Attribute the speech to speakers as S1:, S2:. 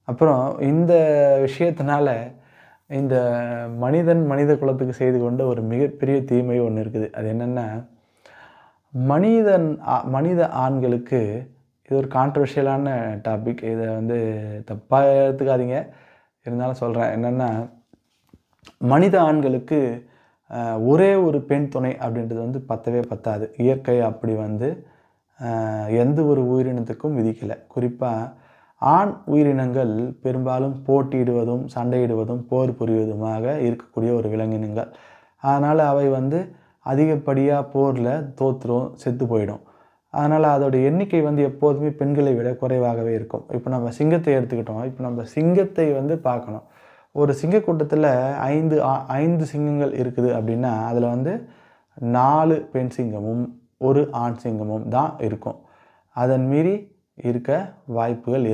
S1: அப்புறம் இந்த விஷயத்தினால இந்த மனித குலத்துக்கு செய்து கொண்ட ஒரு மிகப்பெரிய தீமை ஒண்ணு இருக்குது. அது என்னன்னா, மனித ஆண்களுக்கு இது ஒரு கான்ட்ரோவர்ஷியலான டாபிக். இத தப்பா எடுத்துக்காதீங்க. இருந்தாலும் சொல்றேன். என்னன்னா, மனித ஆண்களுக்கு ஒரே ஒரு பெண் துணை அப்படின்றது பத்தவே பத்தாது. இயற்கை அப்படி எந்த ஒரு உயிரினத்துக்கும் விதிக்கல. குறிப்பா ஆண் உயிரினங்கள் பெரும்பாலும் போட்டியிடுவதும், சண்டையிடுவதும், போர் புரிவதுமாக இருக்கக்கூடிய ஒரு விலங்கினங்கள். அதனால அவை அதிகப்படியா போர்ல தோத்துரும், செத்து போயிடும். அதனால அதோட எண்ணிக்கை எப்போதுமே பெண்களை விட குறைவாகவே இருக்கும். இப்ப நம்ம சிங்கத்தை எடுத்துக்கிட்டோம். இப்ப நம்ம சிங்கத்தை பார்க்கணும். ஒரு சிங்க கூட்டத்துல 5 சிங்கங்கள் இருக்குது அப்படின்னா, அதுல 4 பெண் சிங்கமும், 1 ஆண் சிங்கமும் தான் இருக்கும். அதன் மீறி இருக்க வாய்ப்புகள்